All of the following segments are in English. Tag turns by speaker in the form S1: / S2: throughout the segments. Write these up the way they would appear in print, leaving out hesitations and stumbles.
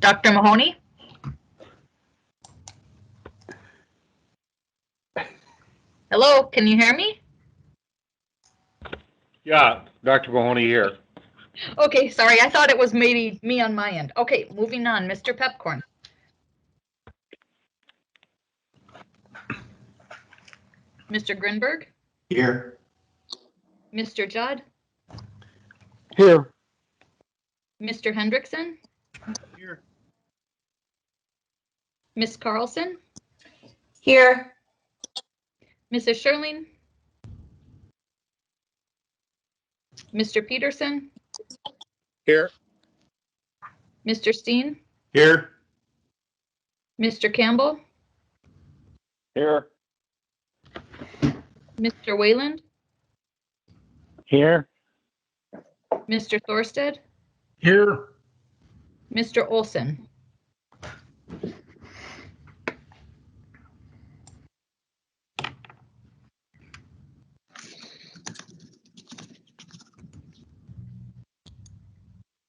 S1: Dr. Mahoney? Hello, can you hear me?
S2: Yeah, Dr. Mahoney here.
S1: Okay, sorry, I thought it was maybe me on my end. Okay, moving on, Mr. Pepcorn. Mr. Grindberg?
S3: Here.
S1: Mr. Judd?
S4: Here.
S1: Mr. Hendrickson?
S4: Here.
S1: Miss Carlson?
S5: Here.
S1: Mrs. Scherling? Mr. Peterson?
S4: Here.
S1: Mr. Steen?
S3: Here.
S1: Mr. Campbell?
S4: Here.
S1: Mr. Wayland?
S4: Here.
S1: Mr. Thorsted?
S4: Here.
S1: Mr. Olson?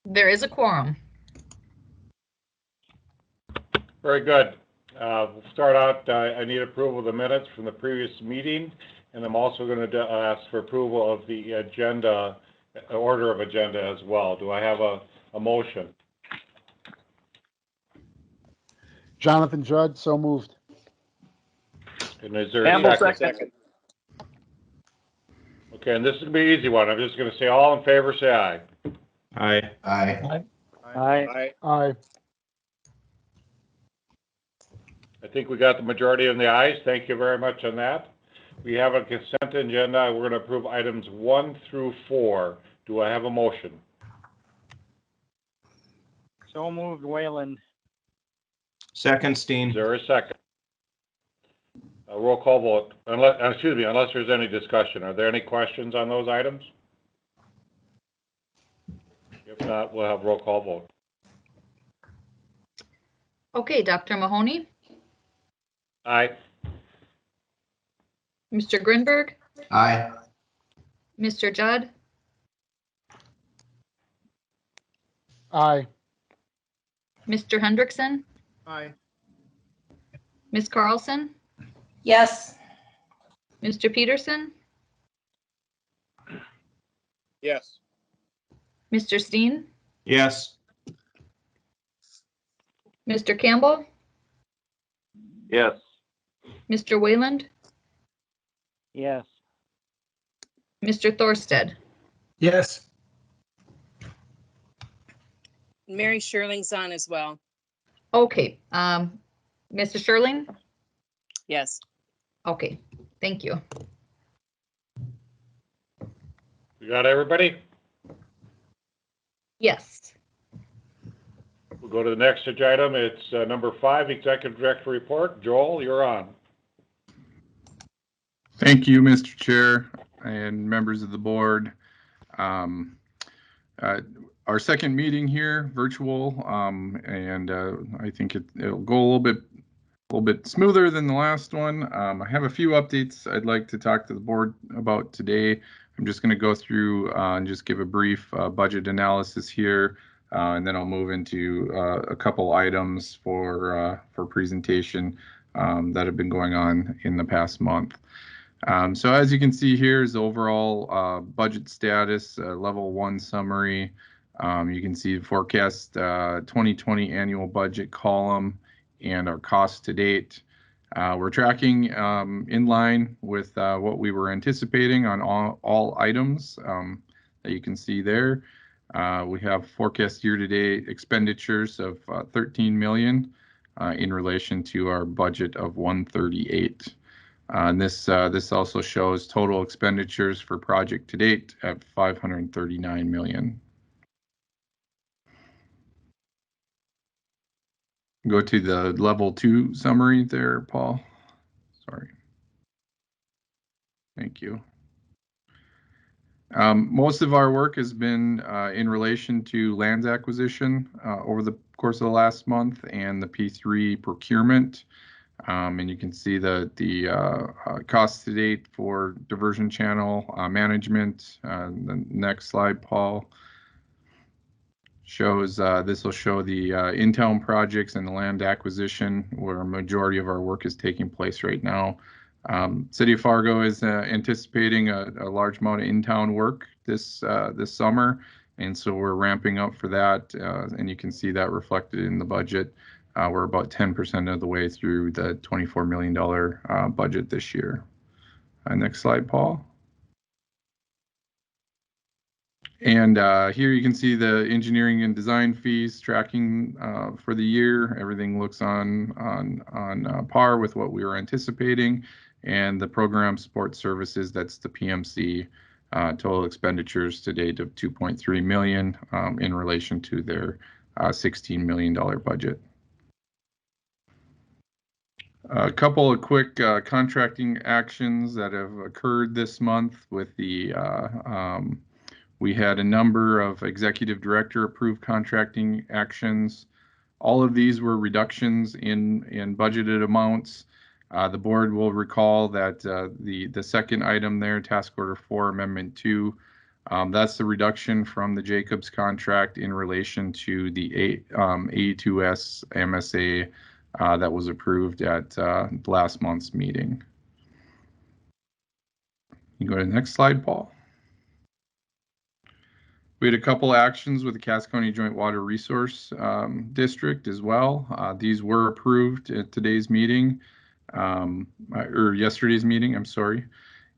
S1: There is a quorum.
S2: Very good. We'll start out. I need approval of the minutes from the previous meeting, and I'm also going to ask for approval of the agenda, order of agenda as well. Do I have a motion?
S4: Johnathan, Judd, so moved.
S2: And is there
S4: Campbell,
S2: a second?
S4: second.
S2: Okay, and this is going to be an easy one. I'm just going to say all in favor, say aye.
S3: Aye. Aye.
S4: Aye. Aye.
S2: I think we got the majority of the ayes. Thank you very much on that. We have a consent agenda. We're going to approve items 1 through 4. Do I have a motion?
S6: So moved, Wayland.
S3: Second, Steen.
S2: Is there a second? A roll call vote. Unless there's any discussion. Are there any questions on those items? If not, we'll have roll call vote.
S1: Okay, Dr. Mahoney?
S2: Aye.
S1: Mr. Grindberg?
S3: Aye.
S1: Mr. Judd?
S4: Aye.
S1: Mr. Hendrickson?
S4: Aye.
S1: Miss Carlson?
S5: Yes.
S1: Mr. Peterson?
S4: Yes.
S1: Mr. Steen?
S3: Yes.
S1: Mr. Campbell?
S2: Yes.
S1: Mr. Wayland?
S6: Yes.
S1: Mr. Thorsted?
S4: Yes.
S7: Mary Scherling's on as well.
S1: Okay, Mrs. Scherling?
S7: Yes.
S1: Okay, thank you.
S2: You got everybody?
S1: Yes.
S2: We'll go to the next item. It's number 5, Executive Director Report. Joel, you're on.
S8: Thank you, Mr. Chair and members of the board. Our second meeting here, virtual, and I think it'll go a little bit smoother than the last one. I have a few updates I'd like to talk to the board about today. I'm just going to go through and just give a brief budget analysis here, and then I'll move into a couple items for presentation that have been going on in the past month. So as you can see here is the overall budget status, level 1 summary. You can see the forecast 2020 annual budget column and our cost to date. We're tracking in line with what we were anticipating on all items that you can see there. We have forecast year-to-date expenditures of 13 million in relation to our budget of 138. And this also shows total expenditures for project to date at 539 million. Go to the level 2 summary there, Paul. Sorry. Thank you. Most of our work has been in relation to lands acquisition over the course of the last month and the P3 procurement. And you can see the cost to date for diversion channel management. The next slide, Paul, shows this will show the in-town projects and the land acquisition where a majority of our work is taking place right now. City of Fargo is anticipating a large amount of in-town work this summer, and so we're ramping up for that, and you can see that reflected in the budget. We're about 10% of the way through the $24 million budget this year. Next slide, Paul. And here you can see the engineering and design fees tracking for the year. Everything looks on par with what we were anticipating. And the program support services, that's the PMC, total expenditures to date of $2.3 million in relation to their $16 million budget. A couple of quick contracting actions that have occurred this month with the we had a number of executive director approved contracting actions. All of these were reductions in budgeted amounts. The board will recall that the second item there, task order 4, amendment 2, that's the reduction from the Jacobs contract in relation to the A2S MSA that was approved at last month's meeting. You go to the next slide, Paul. We had a couple actions with the Cass County Joint Water Resource District as well. These were approved at today's meeting, or yesterday's meeting, I'm sorry.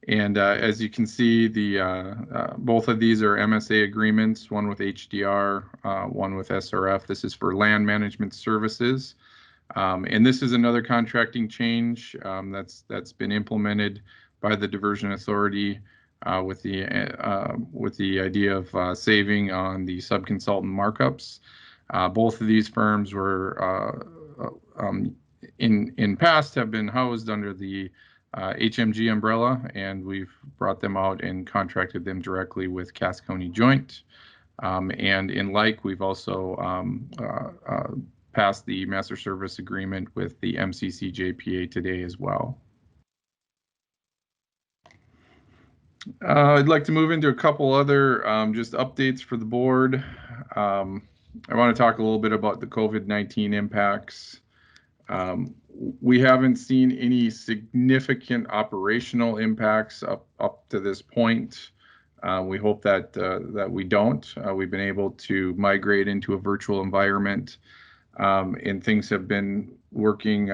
S8: And as you can see, both of these are MSA agreements, one with HDR, one with SRF. This is for land management services. And this is another contracting change that's been implemented by the Diversion Authority with the idea of saving on the subconsultant markups. Both of these firms were in past have been housed under the HMG umbrella, and we've brought them out and contracted them directly with Cass County Joint. And in like, we've also passed the master service agreement with the MCC JPA today as well. I'd like to move into a couple other just updates for the board. I want to talk a little bit about the COVID-19 impacts. We haven't seen any significant operational impacts up to this point. We hope that we don't. We've been able to migrate into a virtual environment, and things have been working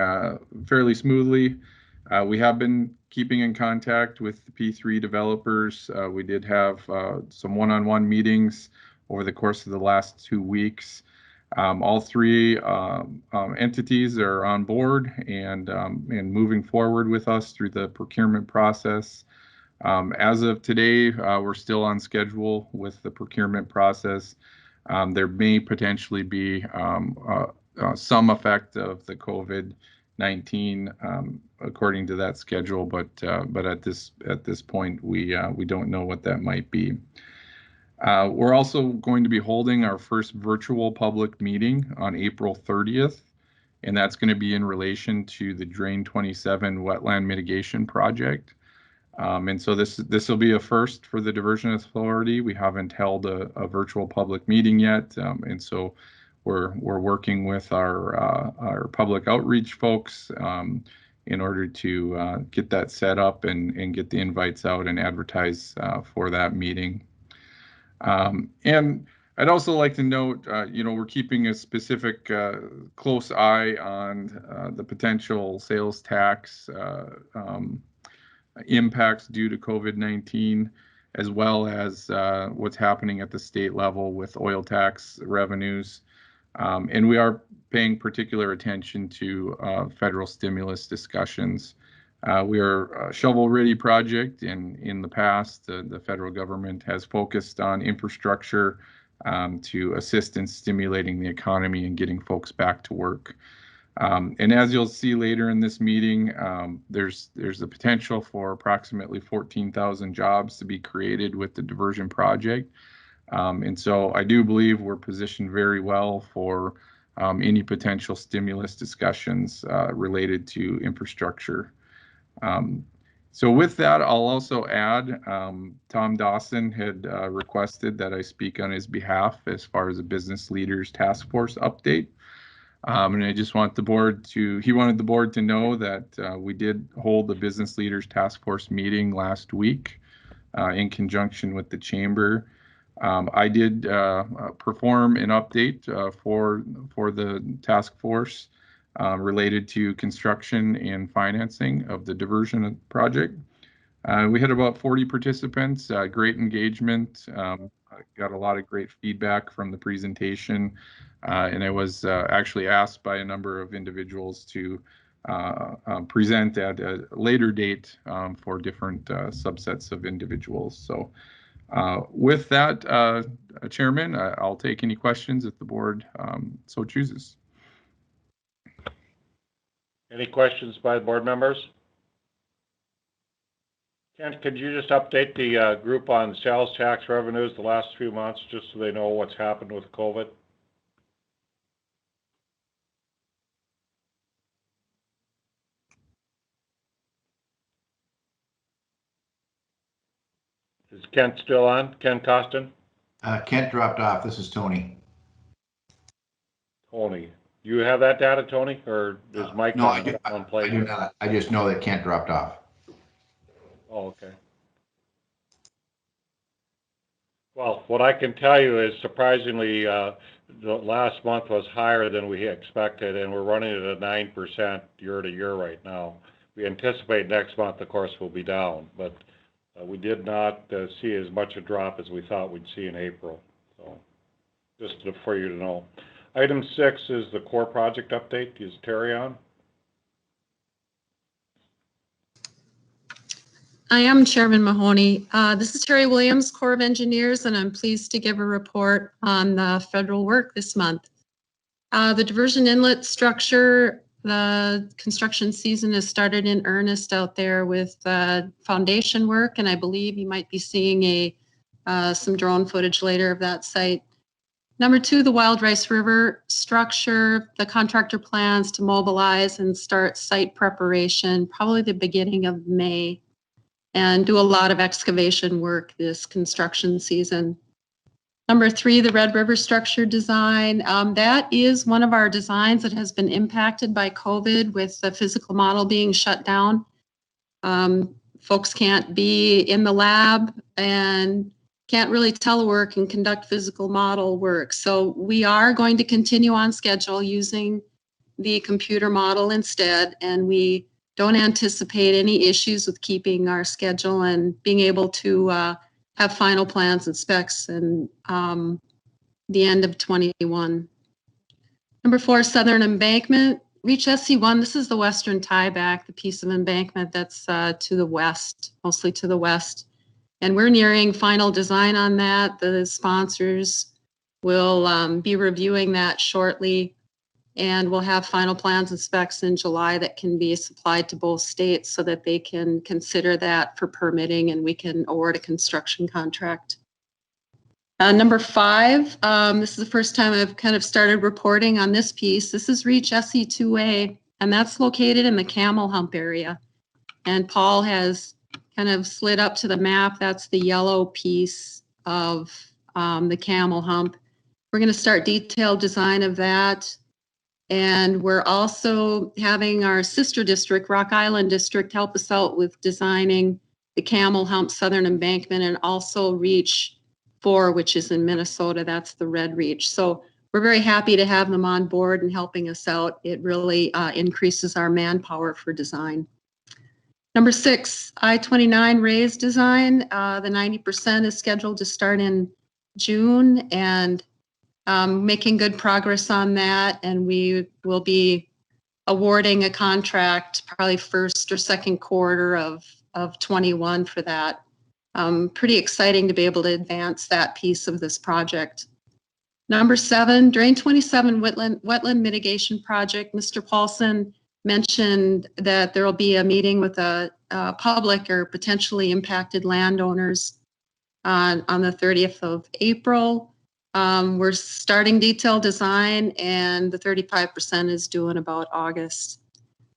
S8: fairly smoothly. We have been keeping in contact with the P3 developers. We did have some one-on-one meetings over the course of the last 2 weeks. All three entities are on board and moving forward with us through the procurement process. As of today, we're still on schedule with the procurement process. There may potentially be some effect of the COVID-19 according to that schedule, but at this point we don't know what that might be. We're also going to be holding our first virtual public meeting on April 30th, and that's going to be in relation to the Drain 27 wetland mitigation project. And so this will be a first for the Diversion Authority. We haven't held a virtual public meeting yet, and so we're working with our public outreach folks in order to get that set up and get the invites out and advertise for that meeting. And I'd also like to note, we're keeping a specific close eye on the potential sales tax impacts due to COVID-19, as well as what's happening at the state level with oil tax revenues. And we are paying particular attention to federal stimulus discussions. We are a shovel-ready project, and in the past, the federal government has focused on infrastructure to assist in stimulating the economy and getting folks back to work. And as you'll see later in this meeting, there's the potential for approximately 14,000 jobs to be created with the diversion project. And so I do believe we're positioned very well for any potential stimulus discussions related to infrastructure. So with that, I'll also add, Tom Dawson had requested that I speak on his behalf as far as a business leaders task force update. And I just want the board to, he wanted the board to know that we did hold the business leaders task force meeting last week in conjunction with the chamber. I did perform an update for the task force related to construction and financing of the diversion project. We had about 40 participants, great engagement, got a lot of great feedback from the presentation, and I was actually asked by a number of individuals to present at a later date for different subsets of individuals. So with that, Chairman, I'll take any questions if the board so chooses.
S2: Any questions by the board members? Ken, could you just update the group on sales tax revenues the last few months, just so they know what's happened with COVID? Is Kent still on? Ken Costin?
S3: Kent dropped off. This is Tony.
S2: Tony. You have that data, Tony, or is Mike
S3: No,
S2: on one place?
S3: I do not. I just know that Kent dropped off.
S2: Oh, okay. Well, what I can tell you is surprisingly, the last month was higher than we expected, and we're running at a 9% year to year right now. We anticipate next month, of course, will be down, but we did not see as much a drop as we thought we'd see in April. So just for you to know. Item 6 is the core project update. Is Terry on?
S9: I am Chairman Mahoney. This is Terry Williams, Corps of Engineers, and I'm pleased to give a report on the federal work this month. The diversion inlet structure, the construction season has started in earnest out there with foundation work, and I believe you might be seeing some drone footage later of that site. Number 2, the Wild Rice River structure, the contractor plans to mobilize and start site preparation probably the beginning of May, and do a lot of excavation work this construction season. Number 3, the Red River structure design. That is one of our designs that has been impacted by COVID with the physical model being shut down. Folks can't be in the lab and can't really telework and conduct physical model work. So we are going to continue on schedule using the computer model instead, and we don't anticipate any issues with keeping our schedule and being able to have final plans and specs in the end of 21. Number 4, Southern Embankment. Reach SC1, this is the western tieback, the piece of embankment that's to the west, mostly to the west. And we're nearing final design on that. The sponsors will be reviewing that shortly, and we'll have final plans and specs in July that can be supplied to both states so that they can consider that for permitting and we can award a construction contract. Number 5, this is the first time I've kind of started reporting on this piece. This is Reach SE2A, and that's located in the Camel Hump area. And Paul has kind of slid up to the map. That's the yellow piece of the Camel Hump. We're going to start detailed design of that. And we're also having our sister district, Rock Island District, help us out with designing the Camel Hump Southern Embankment, and also Reach 4, which is in Minnesota. That's the Red Reach. So we're very happy to have them on board and helping us out. It really increases our manpower for design. Number 6, I-29 raise design. The 90% is scheduled to start in June, and making good progress on that. And we will be awarding a contract probably first or second quarter of 21 for that. Pretty exciting to be able to advance that piece of this project. Number 7, Drain 27 wetland mitigation project. Mr. Paulsen mentioned that there will be a meeting with a public or potentially impacted landowners on the 30th of April. We're starting detailed design, and the 35% is due in about August.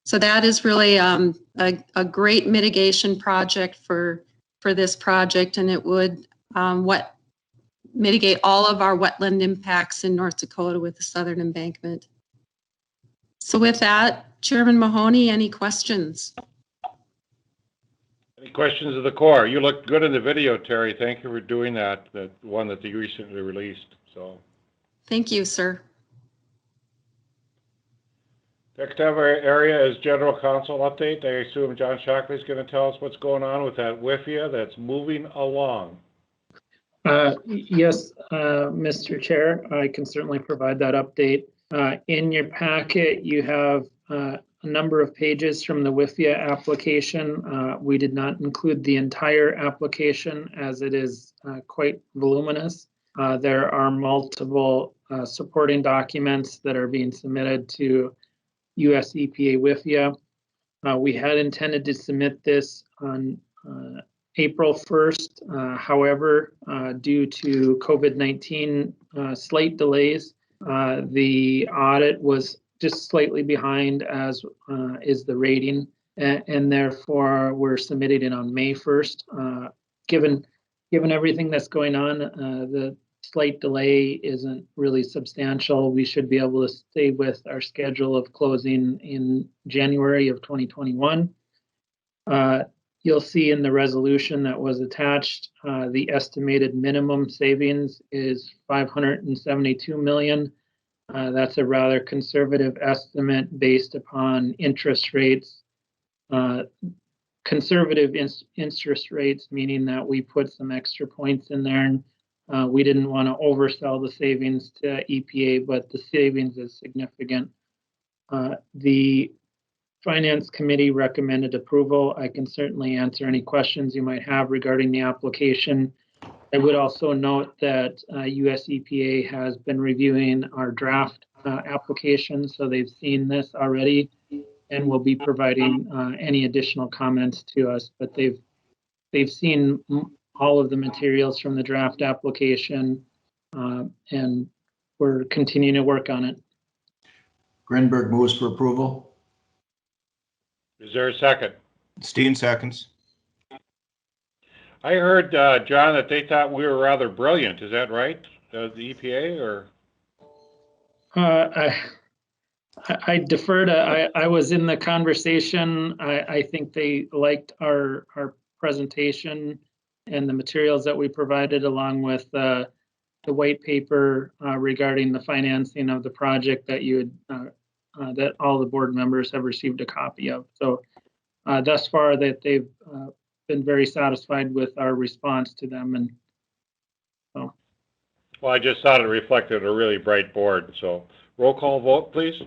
S9: So that is really a great mitigation project for this project, and it would mitigate all of our wetland impacts in North Dakota with the southern embankment. So with that, Chairman Mahoney, any questions?
S2: Any questions of the Corps? You looked good in the video, Terry. Thank you for doing that, the one that you recently released. So,
S9: Thank you, sir.
S2: next area is General Counsel update. I assume John Shockley is going to tell us what's going on with that WIFIA that's moving along.
S10: Yes, Mr. Chair, I can certainly provide that update. In your packet, you have a number of pages from the WIFIA application. We did not include the entire application as it is quite voluminous. There are multiple supporting documents that are being submitted to US EPA WIFIA. We had intended to submit this on April 1st. However, due to COVID-19 slight delays, the audit was just slightly behind, as is the rating, and therefore we're submitting it on May 1st. Given everything that's going on, the slight delay isn't really substantial. We should be able to stay with our schedule of closing in January of 2021. You'll see in the resolution that was attached, the estimated minimum savings is $572 million. That's a rather conservative estimate based upon interest rates. Conservative interest rates, meaning that we put some extra points in there, and we didn't want to oversell the savings to EPA, but the savings is significant. The Finance Committee recommended approval. I can certainly answer any questions you might have regarding the application. I would also note that US EPA has been reviewing our draft application, so they've seen this already and will be providing any additional comments to us. But they've seen all of the materials from the draft application, and we're continuing to work on it.
S3: Grindberg moves for approval.
S2: Is there a second?
S11: Steen seconds.
S2: I heard, John, that they thought we were rather brilliant. Is that right? The EPA, or?
S10: I deferred. I was in the conversation. I think they liked our presentation and the materials that we provided, along with the white paper regarding the financing of the project that you had, that all the board members have received a copy of. So thus far, that they've been very satisfied with our response to them, and so.
S2: Well, I just thought it reflected a really bright board. So roll call vote, please.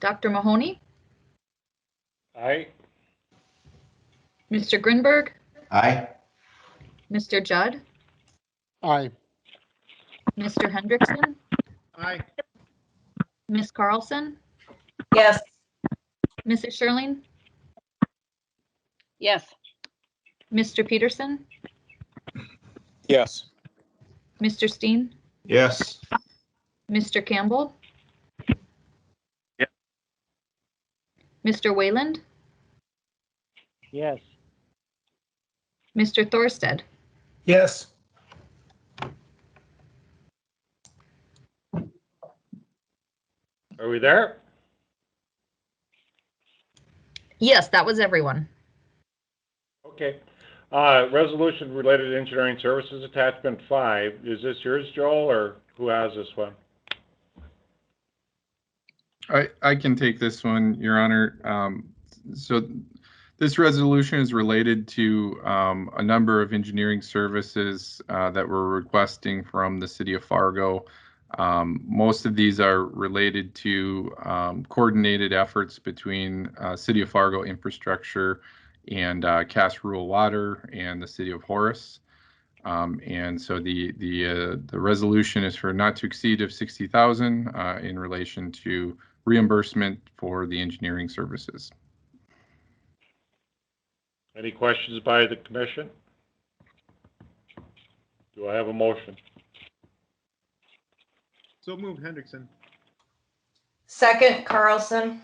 S1: Dr. Mahoney,
S2: Aye.
S1: Mr. Grindberg,
S3: Aye.
S1: Mr. Judd,
S4: Aye.
S1: Mr. Hendrickson,
S4: Aye.
S1: Ms. Carlson,
S5: Yes.
S1: Mrs. Scherling,
S7: Yes.
S1: Mr. Peterson,
S4: Yes.
S1: Mr. Steen,
S11: Yes.
S1: Mr. Campbell,
S6: Yep.
S1: Mr. Wayland,
S6: Yes.
S1: Mr. Thorsted.
S4: Yes.
S2: Are we there?
S1: Yes, that was everyone.
S2: Okay. Resolution related to engineering services, attachment 5. Is this yours, Joel, or who has this one?
S8: I can take this one, Your Honor. So this resolution is related to a number of engineering services that we're requesting from the city of Fargo. Most of these are related to coordinated efforts between City of Fargo Infrastructure and Cass Rural Water and the City of Horace. And so the resolution is for not to exceed of $60,000 in relation to reimbursement for the engineering services.
S2: Any questions by the commission? Do I have a motion?
S4: So moved, Hendrickson.
S5: Second, Carlson.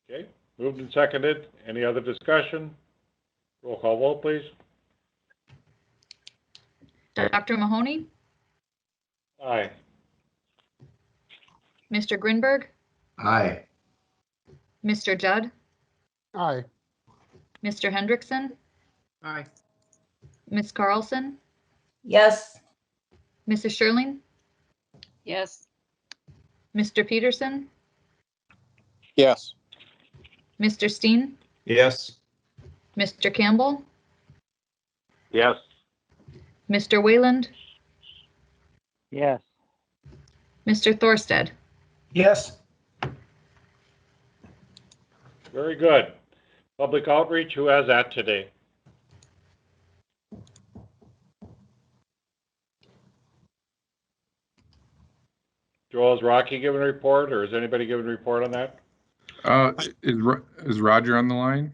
S2: Okay, moved and seconded. Any other discussion? Roll call vote, please.
S1: Dr. Mahoney,
S2: Aye.
S1: Mr. Grindberg,
S3: Aye.
S1: Mr. Judd,
S4: Aye.
S1: Mr. Hendrickson,
S4: Aye.
S1: Ms. Carlson,
S5: Yes.
S1: Mrs. Scherling,
S7: Yes.
S1: Mr. Peterson,
S4: Yes.
S1: Mr. Steen,
S11: Yes.
S1: Mr. Campbell,
S6: Yes.
S1: Mr. Wayland,
S6: Yes.
S1: Mr. Thorstad.
S4: Yes.
S2: Very good. Public outreach, who has that today? Joel, is Rocky giving a report, or is anybody giving a report on that?
S8: Is Roger on the line?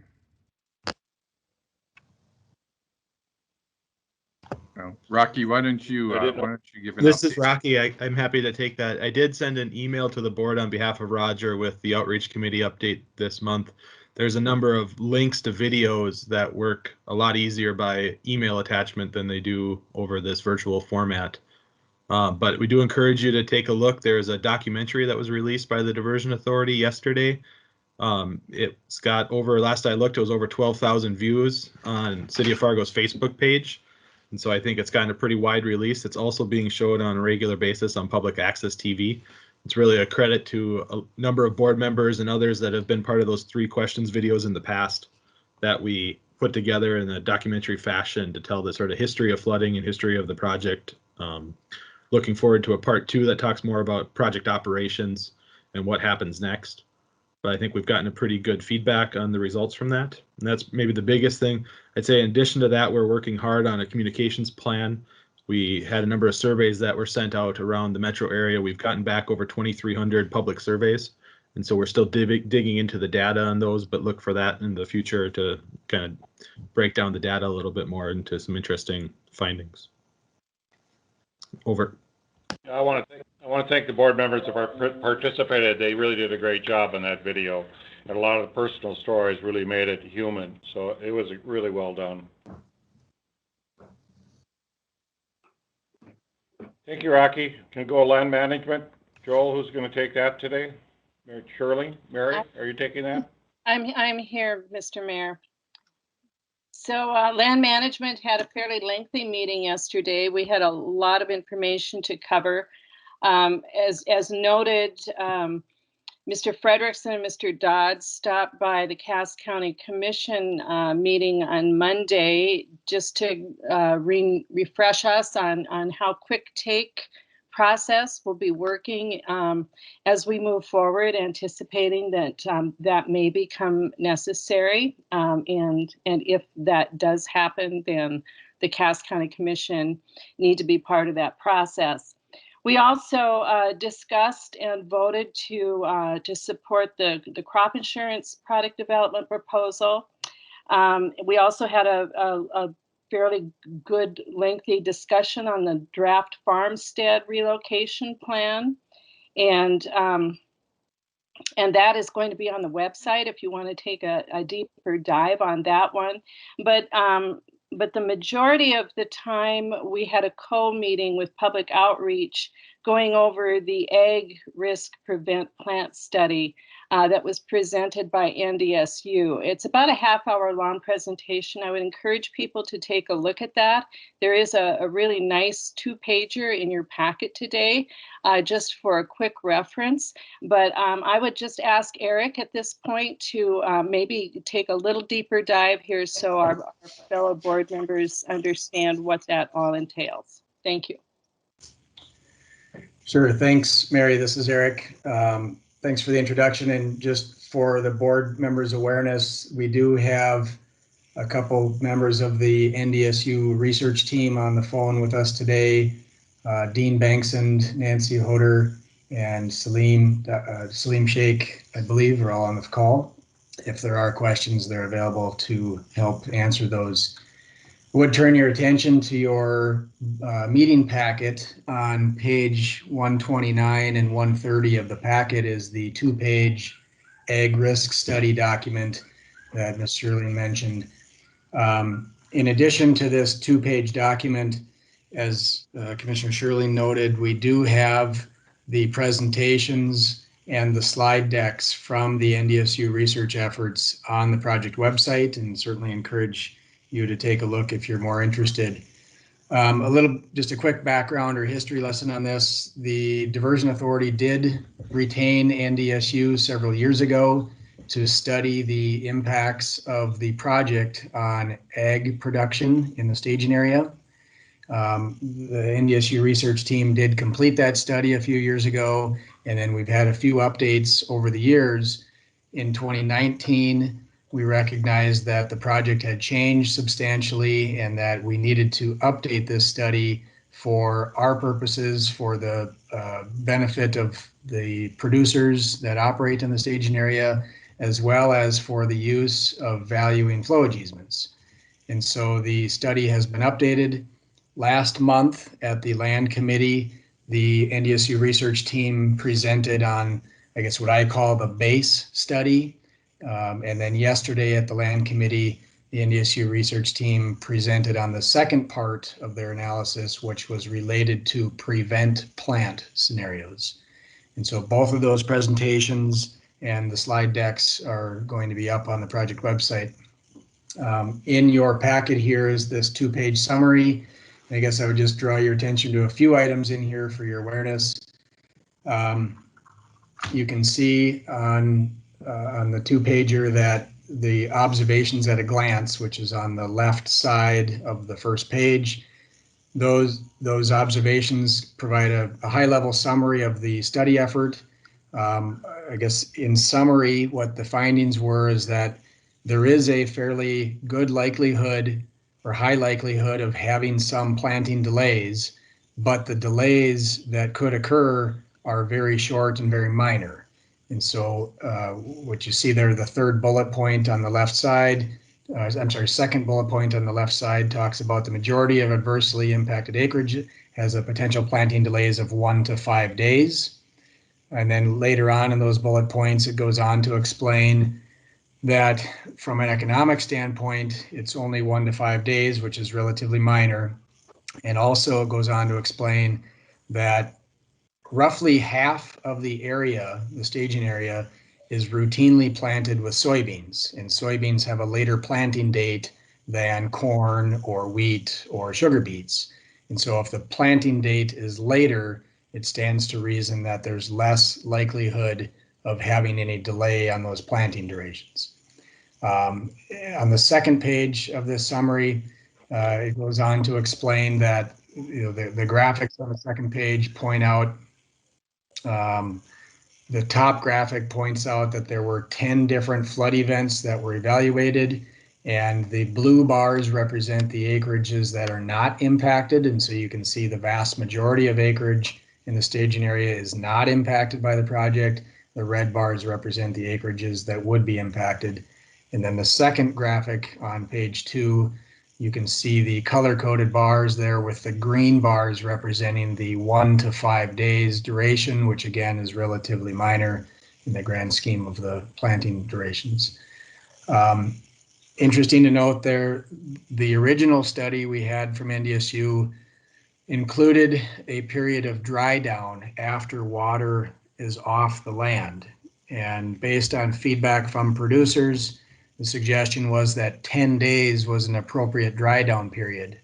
S8: No. Rocky, why don't you give an
S12: This
S8: update?
S12: is Rocky. I'm happy to take that. I did send an email to the board on behalf of Roger with the outreach committee update this month. There's a number of links to videos that work a lot easier by email attachment than they do over this virtual format. But we do encourage you to take a look. There's a documentary that was released by the Diversion Authority yesterday. It's got last I looked, it was over 12,000 views on City of Fargo's Facebook page. And so I think it's gotten a pretty wide release. It's also being shown on a regular basis on public access TV. It's really a credit to a number of board members and others that have been part of those 3 questions videos in the past that we put together in a documentary fashion to tell the sort of history of flooding and history of the project. Looking forward to a part 2 that talks more about project operations and what happens next. But I think we've gotten a pretty good feedback on the results from that. And that's maybe the biggest thing. I'd say in addition to that, we're working hard on a communications plan. We had a number of surveys that were sent out around the metro area. We've gotten back over 2,300 public surveys. And so we're still digging into the data on those, but look for that in the future to kind of break down the data a little bit more into some interesting findings. Over.
S2: I want to thank the board members that participated. They really did a great job on that video. And a lot of the personal stories really made it human. So it was really well done. Thank you, Rocky. Can we go land management? Joel, who's going to take that today? Mary Scherling? Mary, are you taking that?
S7: I'm here, Mr. Mayor. So land management had a fairly lengthy meeting yesterday. We had a lot of information to cover. As noted, Mr. Frederickson and Mr. Dodd stopped by the Cass County Commission meeting on Monday just to refresh us on how quick take process will be working as we move forward, anticipating that that may become necessary. And if that does happen, then the Cass County Commission need to be part of that process. We also discussed and voted to support the crop insurance product development proposal. We also had a fairly good lengthy discussion on the draft farmstead relocation plan. And that is going to be on the website if you want to take a deeper dive on that one. But the majority of the time we had a co-meeting with public outreach going over the ag risk prevent plant study that was presented by NDSU. It's about a half-hour long presentation. I would encourage people to take a look at that. There is a really nice 2-pager in your packet today, just for a quick reference. But I would just ask Eric at this point to maybe take a little deeper dive here so our fellow board members understand what that all entails. Thank you.
S13: Sure. Thanks, Mary. This is Eric. Thanks for the introduction. And just for the board members' awareness, we do have a couple members of the NDSU research team on the phone with us today. Dean Banksand, Nancy Hoder, and Salim Sheikh, I believe, are all on the call. If there are questions, they're available to help answer those. would turn your attention to your meeting packet. On page 129 and 130 of the packet is the 2-page ag risk study document that Ms. Scherling mentioned. In addition to this 2-page document, as Commissioner Scherling noted, we do have the presentations and the slide decks from the NDSU research efforts on the project website, and certainly encourage you to take a look if you're more interested. Just a quick background or history lesson on this. The Diversion Authority did retain NDSU several years ago to study the impacts of the project on ag production in the staging area. The NDSU research team did complete that study a few years ago, and then we've had a few updates over the years. In 2019, we recognized that the project had changed substantially and that we needed to update this study for our purposes, for the benefit of the producers that operate in the staging area, as well as for the use of valuing flowage easements. And so the study has been updated. Last month at the Land Committee, the NDSU research team presented on, I guess, what I call the base study. And then yesterday at the Land Committee, the NDSU research team presented on the second part of their analysis, which was related to prevent plant scenarios. And so both of those presentations and the slide decks are going to be up on the project website. In your packet here is this 2-page summary. I guess I would just draw your attention to a few items in here for your awareness. You can see on the 2-pager that the observations at a glance, which is on the left side of the first page, those observations provide a high-level summary of the study effort. I guess in summary, what the findings were is that there is a fairly good likelihood or high likelihood of having some planting delays, but the delays that could occur are very short and very minor. And so what you see there, the third bullet point on the left side, second bullet point on the left side talks about the majority of adversely impacted acreage has a potential planting delays of 1 to 5 days. And then later on in those bullet points, it goes on to explain that from an economic standpoint, it's only 1 to 5 days, which is relatively minor. And also it goes on to explain that roughly half of the area, the staging area, is routinely planted with soybeans, and soybeans have a later planting date than corn or wheat or sugar beets. And so if the planting date is later, it stands to reason that there's less likelihood of having any delay on those planting durations. On the second page of this summary, it goes on to explain that the graphics on the second page point out, the top graphic points out that there were 10 different flood events that were evaluated, and the blue bars represent the acreages that are not impacted. And so you can see the vast majority of acreage in the staging area is not impacted by the project. The red bars represent the acreages that would be impacted. And then the second graphic on page 2, you can see the color-coded bars there with the green bars representing the 1 to 5 days duration, which again is relatively minor in the grand scheme of the planting durations. Interesting to note there, the original study we had from NDSU included a period of dry down after water is off the land. And based on feedback from producers, the suggestion was that 10 days was an appropriate dry down period.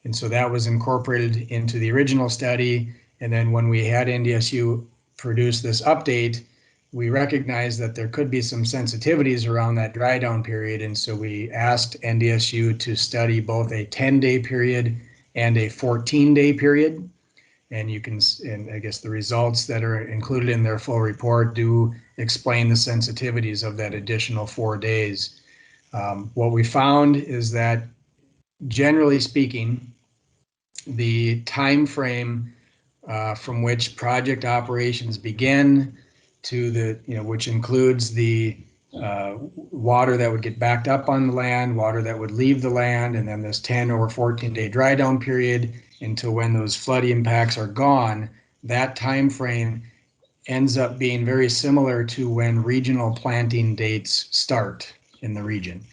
S13: And so that was incorporated into the original study. And then when we had NDSU produce this update, we recognized that there could be some sensitivities around that dry down period. And so we asked NDSU to study both a 10-day period and a 14-day period. And you can, and I guess the results that are included in their full report do explain the sensitivities of that additional 4 days. What we found is that, generally speaking, the time frame from which project operations begin to the, which includes the water that would get backed up on the land, water that would leave the land, and then this 10 or 14-day dry down period until when those flood impacts are gone. That time frame ends up being very similar to when regional planting dates start in the region.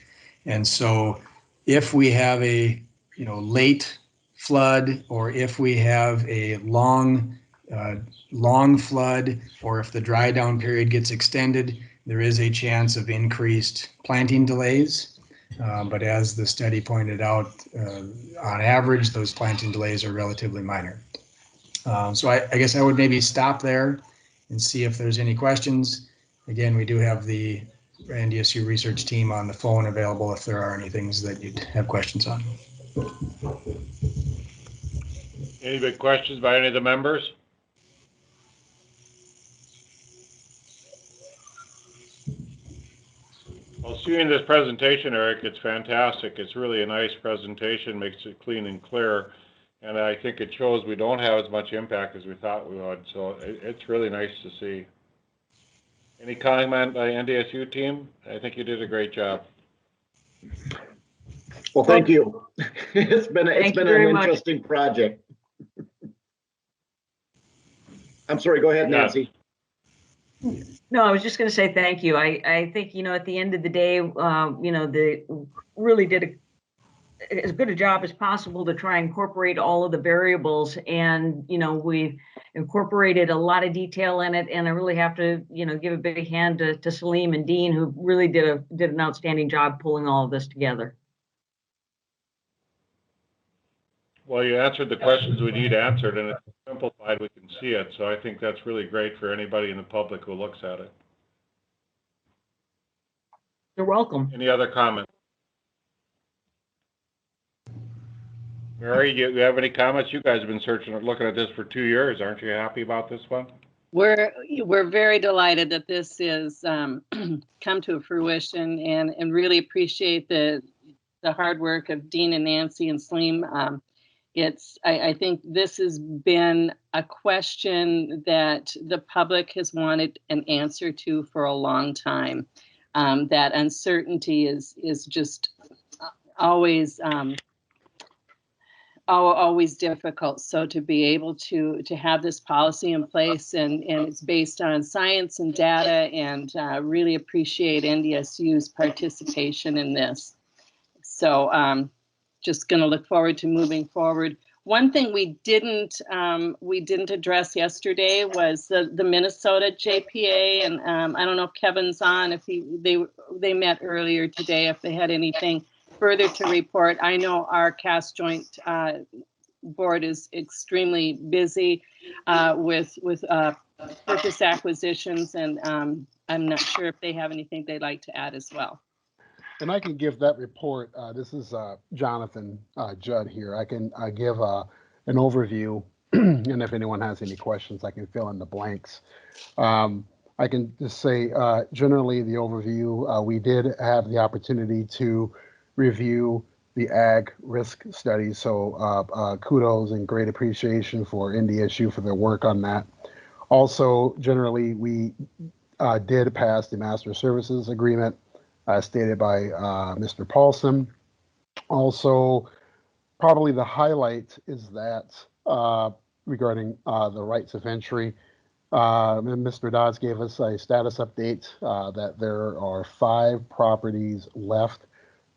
S13: And so if we have a late flood, or if we have a long flood, or if the dry down period gets extended, there is a chance of increased planting delays. But as the study pointed out, on average, those planting delays are relatively minor. So I guess I would maybe stop there and see if there's any questions. Again, we do have the NDSU research team on the phone available if there are any things that you'd have questions on.
S2: Any big questions by any of the members? Well, seeing this presentation, Eric, it's fantastic. It's really a nice presentation, makes it clean and clear. And I think it shows we don't have as much impact as we thought we would. So it's really nice to see. Any comment by NDSU team? I think you did a great job.
S14: Well, thank you. It's been an interesting project. I'm sorry, go ahead, Nancy.
S5: No, I was just going to say thank you. I think, at the end of the day, they really did as good a job as possible to try and incorporate all of the variables. And, we incorporated a lot of detail in it. And I really have to, give a big hand to Salim and Dean, who really did an outstanding job pulling all of this together.
S2: Well, you answered the questions we need answered, and it's simplified. We can see it. So I think that's really great for anybody in the public who looks at it.
S5: You're welcome.
S2: Any other comments? Mary, you have any comments? You guys have been looking at this for 2 years. Aren't you happy about this one?
S7: We're very delighted that this is come to fruition, and really appreciate the hard work of Dean and Nancy and Salim. I think this has been a question that the public has wanted an answer to for a long time. That uncertainty is just always always difficult. So to be able to have this policy in place, and it's based on science and data, and really appreciate NDSU's participation in this. So just going to look forward to moving forward. One thing we didn't address yesterday was the Minnesota JPA, and I don't know if Kevin's on, if they met earlier today, if they had anything further to report. I know our CAS joint board is extremely busy with purchase acquisitions, and I'm not sure if they have anything they'd like to add as well.
S4: And I can give that report. This is Johnathan, Judd here. I can give an overview, and if anyone has any questions, I can fill in the blanks. I can just say, generally, the overview, we did have the opportunity to review the ag risk study. So kudos and great appreciation for NDSU for their work on that. Also, generally, we did pass the Master Services Agreement stated by Mr. Paulsen. Also, probably the highlight is that regarding the rights of entry, Mr. Dodds gave us a status update that there are 5 properties left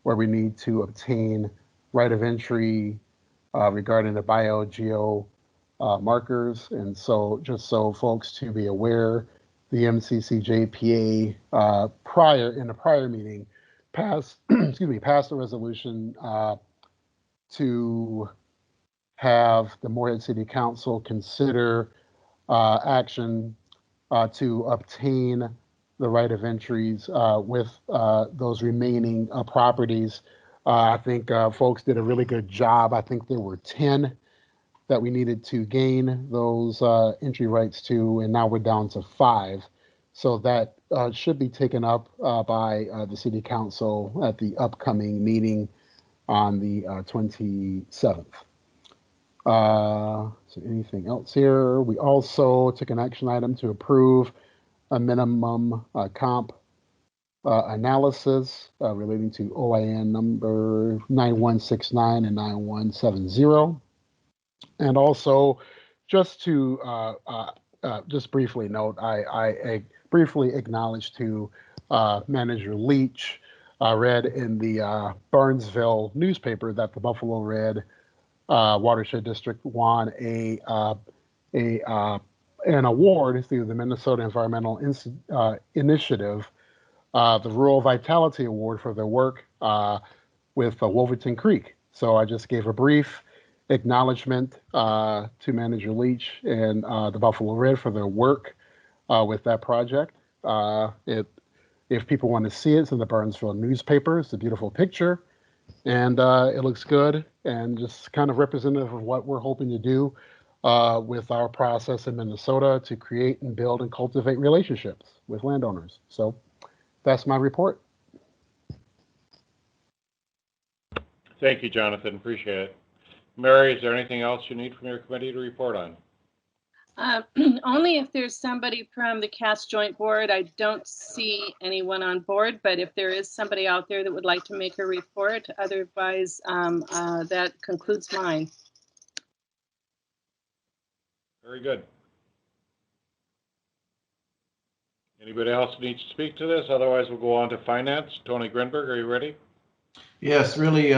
S4: where we need to obtain right of entry regarding the biogeo markers. And so just so folks to be aware, the MCCJPA in a prior meeting passed passed a resolution to have the Moorhead City Council consider action to obtain the right of entries with those remaining properties. I think folks did a really good job. I think there were 10 that we needed to gain those entry rights to, and now we're down to 5. So that should be taken up by the City Council at the upcoming meeting on the 27th. So anything else here? We also took an action item to approve a minimum comp analysis relating to OIN number 9169 and 9170. And also, just to just briefly note, I briefly acknowledge to Manager Leach. I read in the Burnsville newspaper that the Buffalo Red Watershed District won an award through the Minnesota Environmental Initiative, the Rural Vitality Award for their work with Wolverton Creek. So I just gave a brief acknowledgement to Manager Leach and the Buffalo Red for their work with that project. If people want to see it, it's in the Burnsville newspaper. It's a beautiful picture, and it looks good, and just kind of representative of what we're hoping to do with our process in Minnesota to create and build and cultivate relationships with landowners. So that's my report.
S2: Thank you, Jonathan. Appreciate it. Mary, is there anything else you need from your committee to report on?
S7: Only if there's somebody from the CAS Joint Board. I don't see anyone on board, but if there is somebody out there that would like to make a report, otherwise that concludes mine.
S2: Very good. Anybody else needs to speak to this? Otherwise, we'll go on to finance. Tony Grindberg, are you ready?
S3: Yes, really,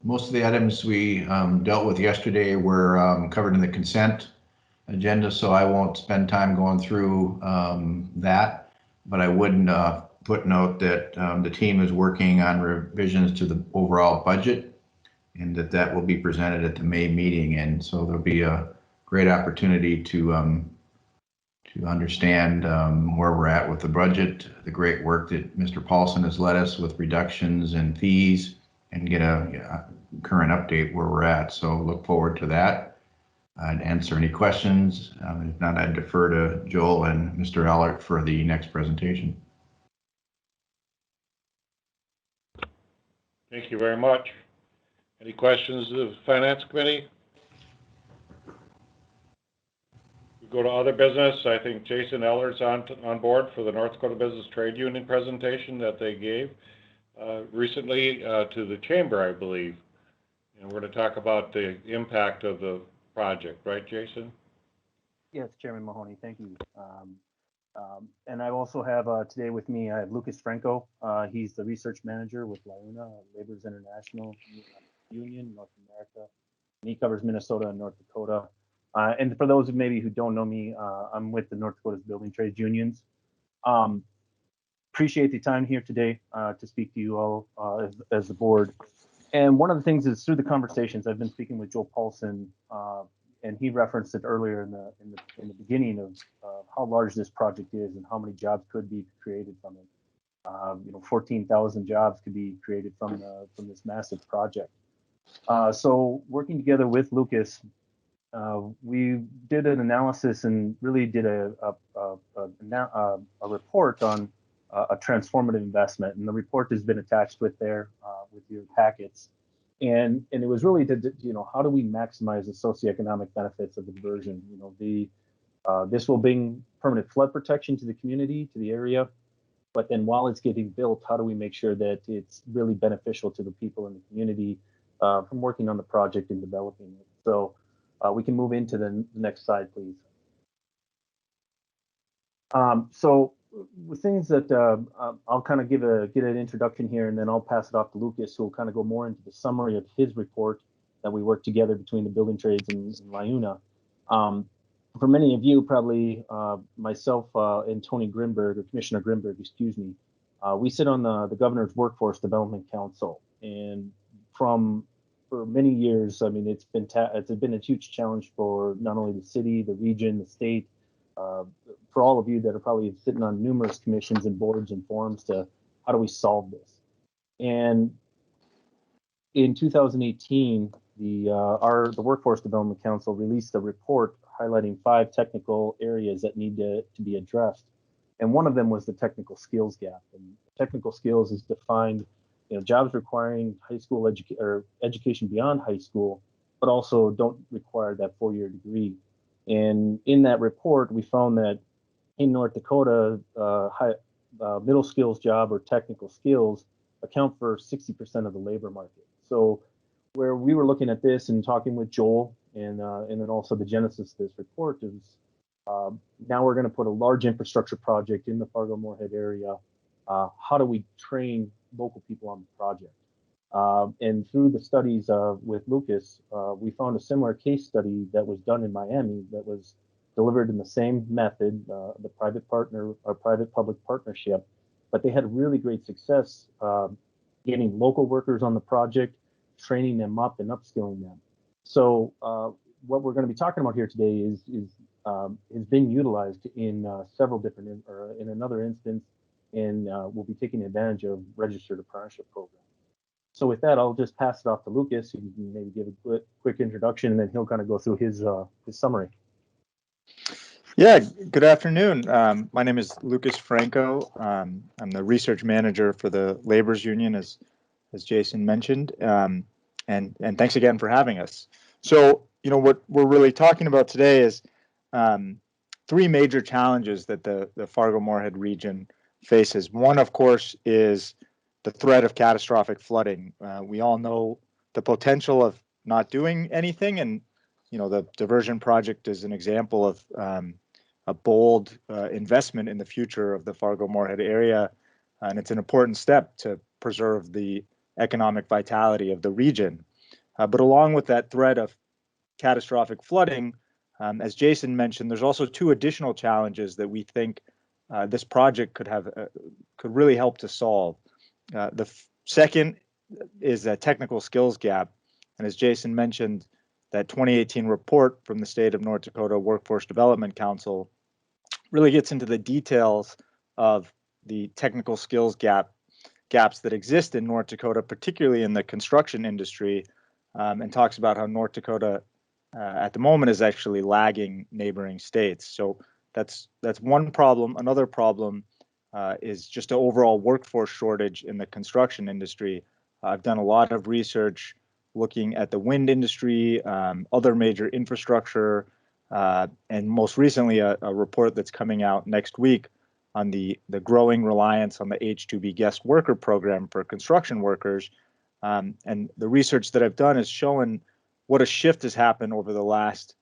S3: most of the items we dealt with yesterday were covered in the consent agenda, so I won't spend time going through that, but I would footnote that the team is working on revisions to the overall budget, and that will be presented at the May meeting, and so there'll be a great opportunity to understand where we're at with the budget, the great work that Mr. Paulsen has led us with reductions in fees, and get a current update where we're at. So look forward to that. I'd answer any questions. If not, I'd defer to Joel and Mr. Ellert for the next presentation.
S2: Thank you very much. Any questions of the Finance Committee? We go to other business. I think Jason Ellert's on board for the North Dakota Business Trade Union presentation that they gave recently to the chamber, I believe. And we're going to talk about the impact of the project, right, Jason?
S15: Yes, Chairman Mahoney, thank you. And I also have today with me, I have Lucas Franco. He's the research manager with LIUNA, Laborers International Union, North America. And he covers Minnesota and North Dakota. And for those of maybe who don't know me, I'm with the North Dakota's Building Trades Unions. Appreciate the time here today to speak to you all as the board. And one of the things is through the conversations, I've been speaking with Joel Paulsen, and he referenced it earlier in the beginning of how large this project is and how many jobs could be created from it. 14,000 jobs could be created from this massive project. So working together with Lucas, we did an analysis and really did a report on a transformative investment, and the report has been attached with your packets. And it was really to, how do we maximize the socioeconomic benefits of the diversion? This will bring permanent flood protection to the community, to the area. But then while it's getting built, how do we make sure that it's really beneficial to the people in the community from working on the project and developing it? So we can move into the next slide, please. So the things that I'll kind of get an introduction here, and then I'll pass it off to Lucas, who will kind of go more into the summary of his report that we worked together between the building trades and LIUNA. For many of you, probably myself and Tony Grindberg, or Commissioner Grindberg, excuse me, we sit on the Governor's Workforce Development Council, and for many years, I mean, it's been a huge challenge for not only the city, the region, the state, for all of you that are probably sitting on numerous commissions and boards and forums to how do we solve this. And in 2018, the Workforce Development Council released a report highlighting 5 technical areas that need to be addressed. And one of them was the technical skills gap. And technical skills is defined, jobs requiring high school education beyond high school, but also don't require that 4-year degree. And in that report, we found that in North Dakota, middle skills job or technical skills account for 60% of the labor market. So where we were looking at this and talking with Joel and then also the genesis of this report is now we're going to put a large infrastructure project in the Fargo Moorhead area. How do we train local people on the project? And through the studies with Lucas, we found a similar case study that was done in Miami that was delivered in the same method, the private-public partnership, but they had really great success getting local workers on the project, training them up and upskilling them. So what we're going to be talking about here today is been utilized in several different, or in another instance, and we'll be taking advantage of registered apprenticeship program. So with that, I'll just pass it off to Lucas, who can maybe give a quick introduction, and then he'll kind of go through his summary.
S16: Yeah, good afternoon. My name is Lucas Franco. I'm the research manager for the Laborers Union, as Jason mentioned, and thanks again for having us. So, you know, what we're really talking about today is three major challenges that the Fargo Moorhead region faces. One, of course, is the threat of catastrophic flooding. We all know the potential of not doing anything, and you know the diversion project is an example of a bold investment in the future of the Fargo Moorhead area, and it's an important step to preserve the economic vitality of the region. But along with that threat of catastrophic flooding, as Jason mentioned, there's also two additional challenges that we think this project could really help to solve. The second is a technical skills gap, and as Jason mentioned, that 2018 report from the State of North Dakota Workforce Development Council really gets into the details of the technical skills gaps that exist in North Dakota, particularly in the construction industry, and talks about how North Dakota at the moment is actually lagging neighboring states. So that's one problem. Another problem is just an overall workforce shortage in the construction industry. I've done a lot of research looking at the wind industry, other major infrastructure, and most recently a report that's coming out next week on the growing reliance on the H-2B guest worker program for construction workers. And the research that I've done has shown what a shift has happened over the last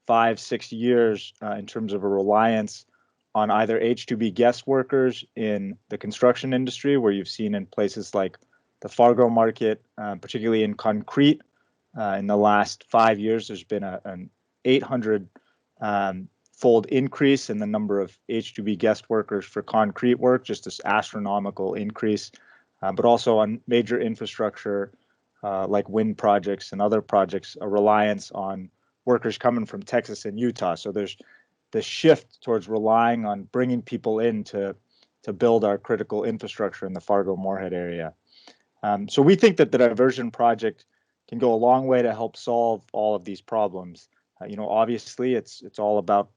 S16: 5-6 years in terms of a reliance on either H-2B guest workers in the construction industry, where you've seen in places like the Fargo market, particularly in concrete. In the last 5 years, there's been an 800-fold increase in the number of H-2B guest workers for concrete work, just this astronomical increase, but also on major infrastructure like wind projects and other projects, a reliance on workers coming from Texas and Utah. So there's the shift towards relying on bringing people in to build our critical infrastructure in the Fargo Moorhead area. So we think that the diversion project can go a long way to help solve all of these problems. You know, obviously it's all about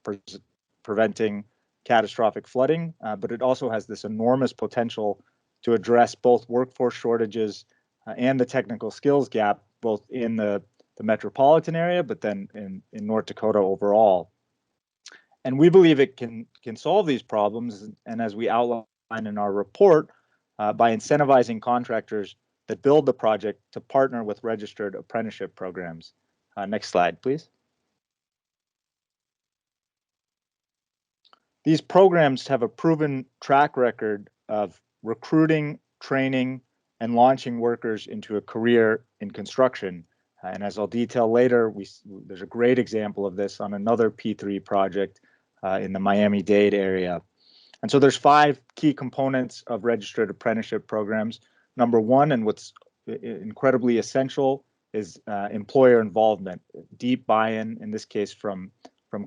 S16: preventing catastrophic flooding, but it also has this enormous potential to address both workforce shortages and the technical skills gap, both in the metropolitan area, but then in North Dakota overall. And we believe it can solve these problems, and as we outline in our report, by incentivizing contractors that build the project to partner with registered apprenticeship programs. Next slide, please. These programs have a proven track record of recruiting, training, and launching workers into a career in construction. And as I'll detail later, there's a great example of this on another P3 project in the Miami-Dade area. And so there's 5 key components of registered apprenticeship programs. Number one, and what's incredibly essential, is employer involvement, deep buy-in, in this case from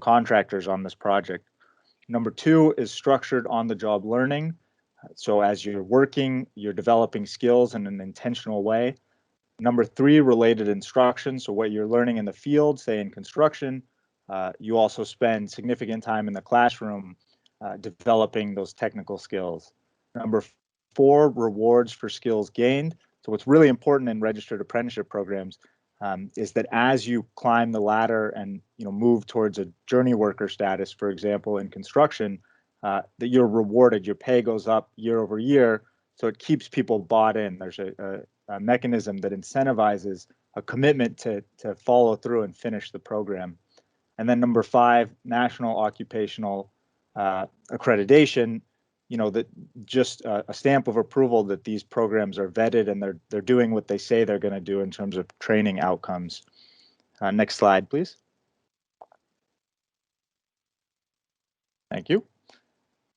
S16: contractors on this project. Number 2 is structured on-the-job learning. So as you're working, you're developing skills in an intentional way. Number 3, related instruction. So what you're learning in the field, say in construction, you also spend significant time in the classroom developing those technical skills. Number 4, rewards for skills gained. So what's really important in registered apprenticeship programs is that as you climb the ladder and move towards a journey worker status, for example, in construction, that you're rewarded. Your pay goes up year over year, so it keeps people bought in. There's a mechanism that incentivizes a commitment to follow through and finish the program. And then number 5, national occupational accreditation. That just a stamp of approval that these programs are vetted and they're doing what they say they're going to do in terms of training outcomes. Next slide, please. Thank you.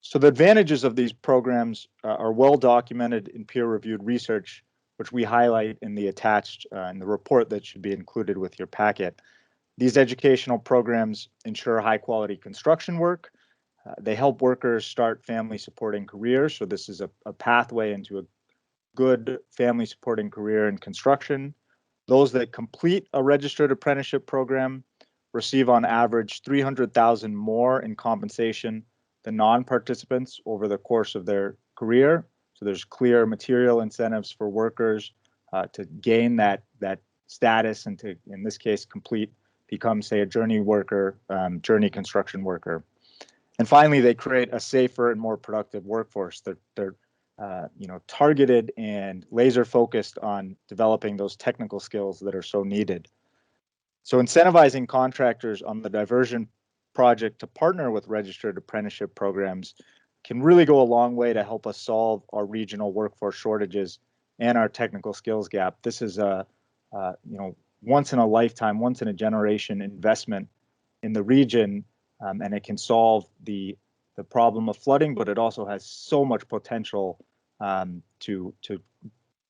S16: So the advantages of these programs are well documented in peer-reviewed research, which we highlight in the attached in the report that should be included with your packet. These educational programs ensure high-quality construction work. They help workers start family-supporting careers. So this is a pathway into a good family-supporting career in construction. Those that complete a registered apprenticeship program receive on average $300,000 more in compensation than non-participants over the course of their career. So there's clear material incentives for workers to gain that status and to, in this case, become, say, a journey worker, journey construction worker. And finally, they create a safer and more productive workforce. They're targeted and laser focused on developing those technical skills that are so needed. So incentivizing contractors on the diversion project to partner with registered apprenticeship programs can really go a long way to help us solve our regional workforce shortages and our technical skills gap. This is a once in a lifetime, once in a generation investment in the region, and it can solve the problem of flooding, but it also has so much potential to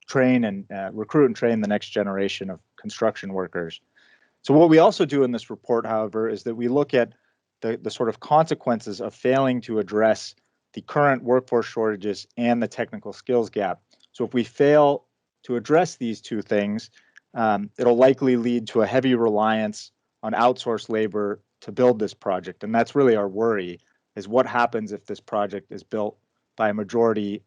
S16: train and recruit and train the next generation of construction workers. So what we also do in this report, however, is that we look at the sort of consequences of failing to address the current workforce shortages and the technical skills gap. So if we fail to address these two things, it'll likely lead to a heavy reliance on outsourced labor to build this project. And that's really our worry, is what happens if this project is built by a majority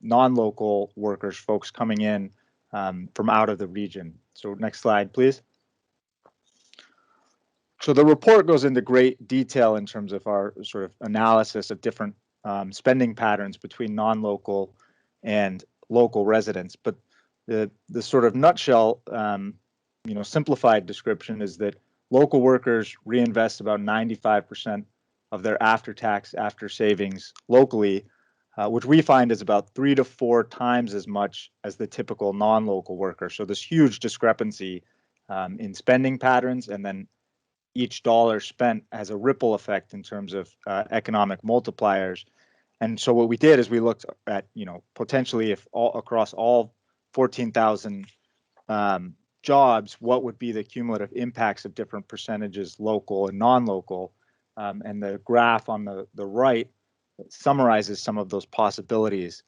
S16: non-local workers, folks coming in from out of the region. So next slide, please. So the report goes into great detail in terms of our sort of analysis of different spending patterns between non-local and local residents. But the sort of nutshell, simplified description is that local workers reinvest about 95% of their after-tax, after-savings locally, which we find is about 3 to 4 times as much as the typical non-local worker. So this huge discrepancy in spending patterns, and then each dollar spent has a ripple effect in terms of economic multipliers. And so what we did is we looked at, potentially if across all 14,000 jobs, what would be the cumulative impacts of different percentages, local and non-local. And the graph on the right summarizes some of those possibilities.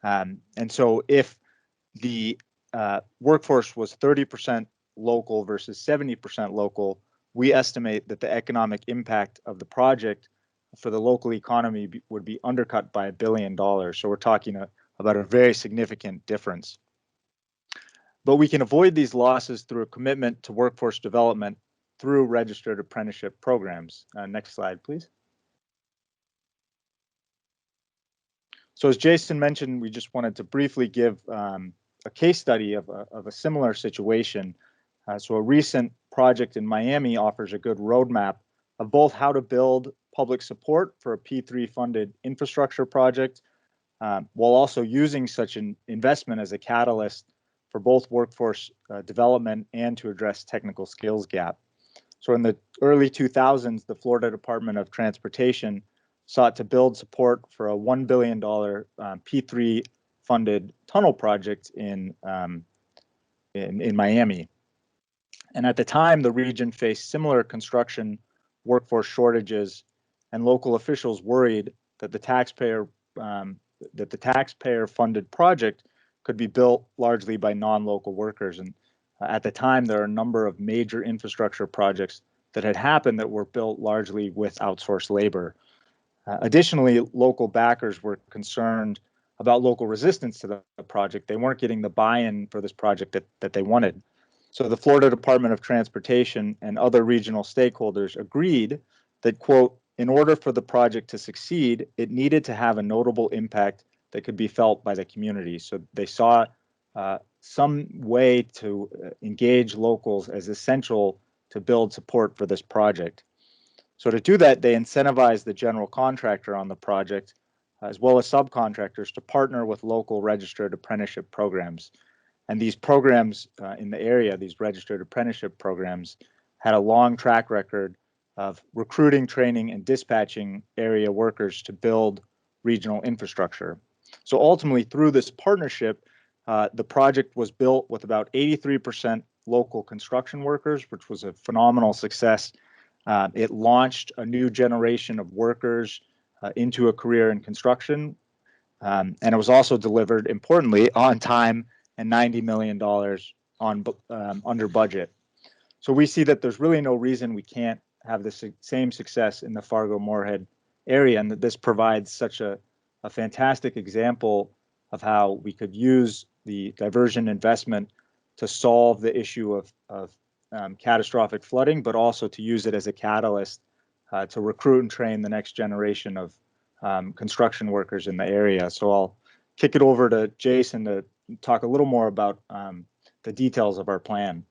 S16: And so if the workforce was 30% local versus 70% local, we estimate that the economic impact of the project for the local economy would be undercut by $1 billion. So we're talking about a very significant difference. But we can avoid these losses through a commitment to workforce development through registered apprenticeship programs. Next slide, please. So as Jason mentioned, we just wanted to briefly give a case study of a similar situation. So a recent project in Miami offers a good roadmap of both how to build public support for a P3 funded infrastructure project, while also using such an investment as a catalyst for both workforce development and to address technical skills gap. So in the early 2000s, the Florida Department of Transportation sought to build support for a $1 billion P3 funded tunnel project in Miami. And at the time, the region faced similar construction workforce shortages, and local officials worried that the taxpayer funded project could be built largely by non-local workers. And at the time, there are a number of major infrastructure projects that had happened that were built largely with outsourced labor. Additionally, local backers were concerned about local resistance to the project. They weren't getting the buy-in for this project that they wanted. So the Florida Department of Transportation and other regional stakeholders agreed that, quote, in order for the project to succeed, it needed to have a notable impact that could be felt by the community. So they saw some way to engage locals as essential to build support for this project. So to do that, they incentivized the general contractor on the project, as well as subcontractors, to partner with local registered apprenticeship programs. And these programs in the area, these registered apprenticeship programs, had a long track record of recruiting, training, and dispatching area workers to build regional infrastructure. So ultimately, through this partnership, the project was built with about 83% local construction workers, which was a phenomenal success. It launched a new generation of workers into a career in construction, and it was also delivered, importantly, on time and $90 million under budget. So we see that there's really no reason we can't have the same success in the Fargo Moorhead area, and that this provides such a fantastic example of how we could use the diversion investment to solve the issue of catastrophic flooding, but also to use it as a catalyst to recruit and train the next generation of construction workers in the area. So I'll kick it over to Jason to talk a little more about the details of our plan.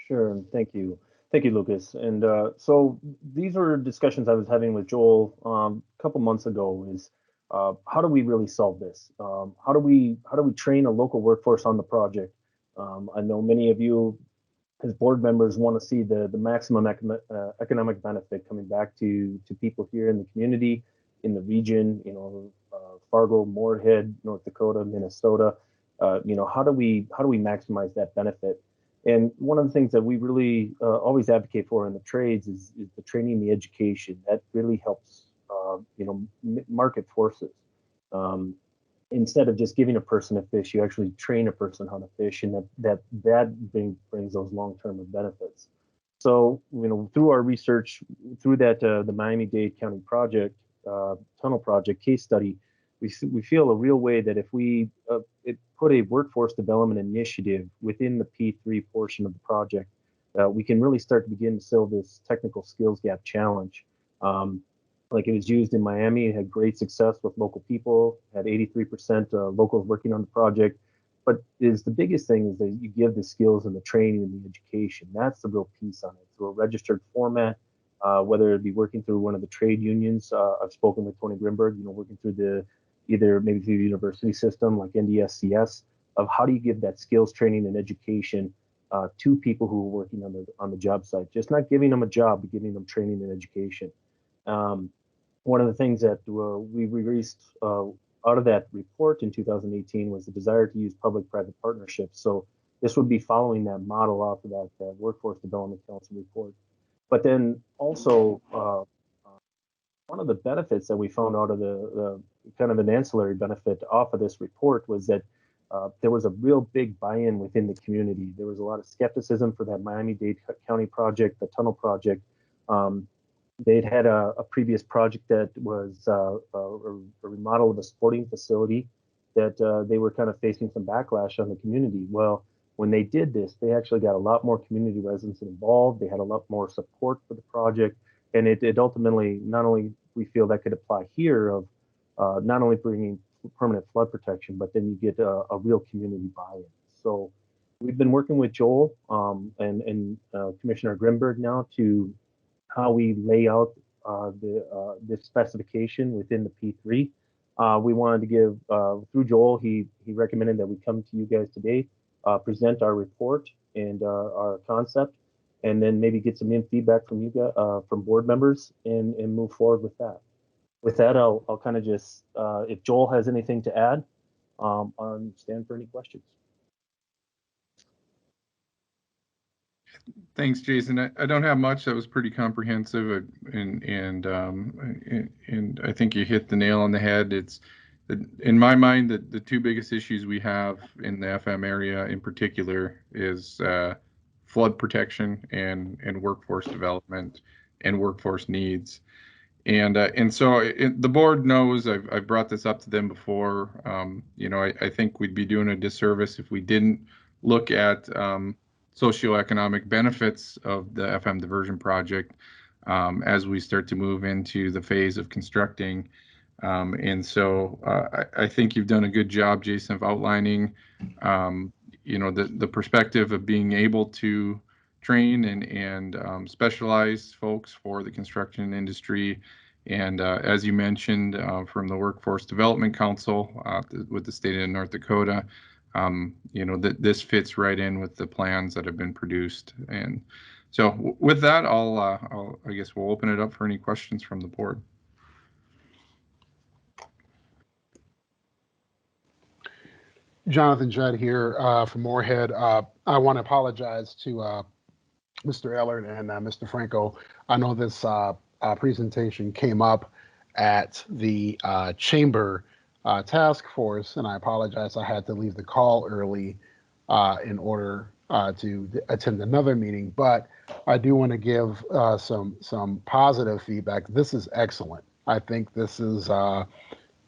S15: Sure, thank you. Thank you, Lucas. And so these were discussions I was having with Joel a couple months ago. Is how do we really solve this? How do we train a local workforce on the project? I know many of you, as board members, want to see the maximum economic benefit coming back to people here in the community, in the region. You know, Fargo, Moorhead, North Dakota, Minnesota. You know, how do we maximize that benefit? And one of the things that we really always advocate for in the trades is the training, the education. That really helps, you know, market forces. Instead of just giving a person a fish, you actually train a person how to fish, and that brings those long-term benefits. So, you know, through our research, through that the Miami-Dade County project, tunnel project case study, we feel a real way that if we put a workforce development initiative within the P3 portion of the project, we can really start to begin to solve this technical skills gap challenge. Like it was used in Miami, it had great success with local people, had 83% locals working on the project. But the biggest thing is that you give the skills and the training and the education. That's the real piece on it. Through a registered format, whether it be working through one of the trade unions. I've spoken with Tony Grindberg, you know, working through maybe through the university system like NDSCS, of how do you give that skills training and education to people who are working on the job site. Just not giving them a job, but giving them training and education. One of the things that we released out of that report in 2018 was the desire to use public-private partnerships. So this would be following that model off of that Workforce Development Council report. But then also, one of the benefits that we found out of the kind of an ancillary benefit off of this report was that there was a real big buy-in within the community. There was a lot of skepticism for that Miami-Dade County project, the tunnel project. They'd had a previous project that was a remodel of a sporting facility that they were kind of facing some backlash on the community. Well, when they did this, they actually got a lot more community residents involved. They had a lot more support for the project. And it ultimately, not only we feel that could apply here of not only bringing permanent flood protection, but then you get a real community buy-in. So we've been working with Joel and Commissioner Grindberg now to how we lay out this specification within the P3. We wanted to give, through Joel, he recommended that we come to you guys today, present our report and our concept, and then maybe get some feedback from you guys, from board members, and move forward with that. With that, I'll kind of just, if Joel has anything to add, I'll stand for any questions.
S8: Thanks, Jason. I don't have much. That was pretty comprehensive, and I think you hit the nail on the head. It's, in my mind, the two biggest issues we have in the FM area in particular is flood protection and workforce development and workforce needs. And so the board knows, I've brought this up to them before. You know, I think we'd be doing a disservice if we didn't look at socioeconomic benefits of the FM diversion project. as we start to move into the phase of constructing. And so I think you've done a good job, Jason, of outlining, the perspective of being able to train and specialize folks for the construction industry. And as you mentioned, from the Workforce Development Council with the state of North Dakota, that this fits right in with the plans that have been produced. And so with that, I guess we'll open it up for any questions from the board.
S4: Johnathan, Judd here from Moorhead. I want to apologize to Mr. Ellard and Mr. Franco. I know this presentation came up at the chamber task force, and I apologize. I had to leave the call early in order to attend another meeting, but I do want to give some positive feedback. This is excellent. I think this is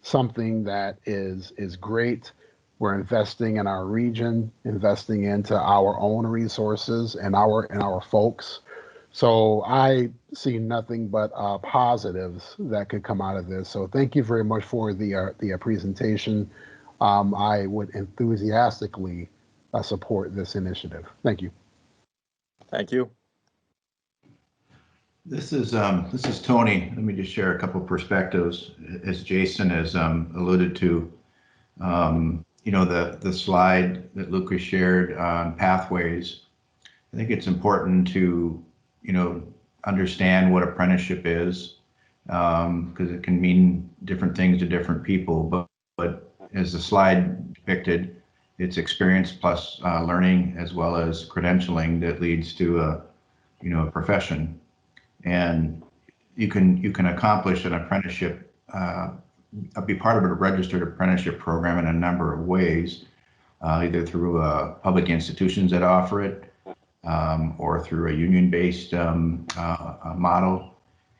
S4: something that is great. We're investing in our region, investing into our own resources and our folks. So I see nothing but positives that could come out of this. So thank you very much for the presentation. I would enthusiastically support this initiative. Thank you.
S16: Thank you.
S3: This is Tony. Let me just share a couple perspectives. As Jason has alluded to, the slide that Lucas shared on pathways. I think it's important to understand what apprenticeship is, because it can mean different things to different people. But as the slide depicted, it's experience plus learning as well as credentialing that leads to a profession. And you can accomplish an apprenticeship, be part of a registered apprenticeship program in a number of ways, either through public institutions that offer it, or through a union-based model,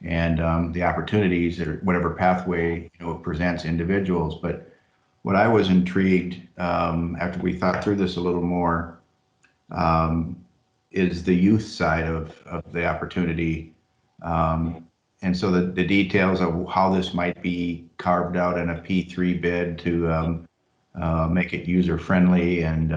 S3: and the opportunities or whatever pathway presents individuals. But what I was intrigued after we thought through this a little more is the youth side of the opportunity. And so the details of how this might be carved out in a P3 bid to make it user-friendly and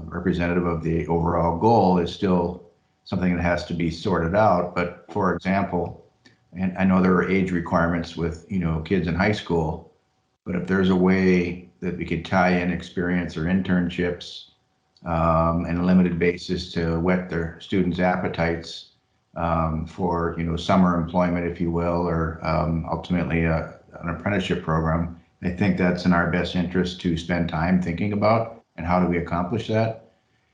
S3: representative of the overall goal is still something that has to be sorted out. But for example, and I know there are age requirements with kids in high school, but if there's a way that we could tie in experience or internships on a limited basis to whet their students' appetites for summer employment, if you will, or ultimately an apprenticeship program, I think that's in our best interest to spend time thinking about, and how do we accomplish that.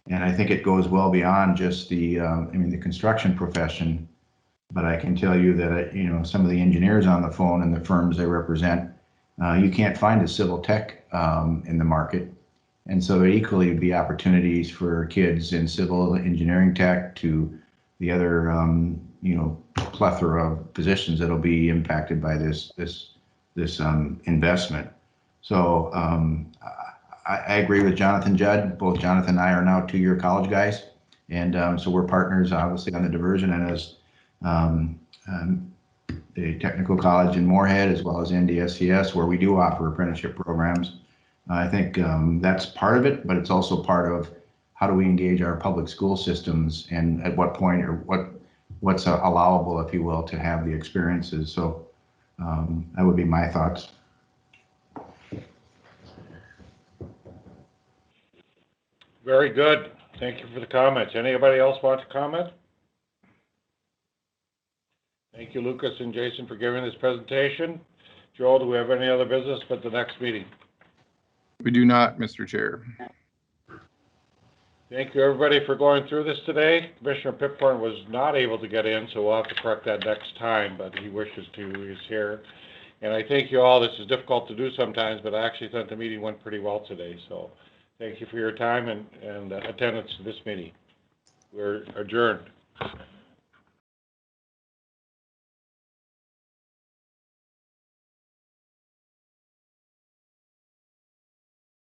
S3: And I think it goes well beyond just the construction profession, but I can tell you that some of the engineers on the phone and the firms they represent, you can't find a civil tech in the market. And so there equally would be opportunities for kids in civil engineering tech to the other plethora of positions that'll be impacted by this investment. So I agree with Johnathan, Judd. Both Johnathan and I are now two-year college guys, and so we're partners obviously on the diversion, and as the technical college in Moorhead as well as NDSCS, where we do offer apprenticeship programs. I think that's part of it, but it's also part of how do we engage our public school systems, and at what point, or what's allowable, if you will, to have the experiences. So that would be my thoughts.
S2: Very good. Thank you for the comments. Anybody else want to comment? Thank you, Lucas and Jason, for giving this presentation. Joel, do we have any other business but the next meeting?
S8: We do not, Mr. Chair.
S2: Thank you, everybody, for going through this today. Commissioner Pipcorn was not able to get in, so we'll have to correct that next time, but he wishes to. He's here. And I thank you all. This is difficult to do sometimes, but I actually thought the meeting went pretty well today. So thank you for your time and attendance to this meeting. We're adjourned.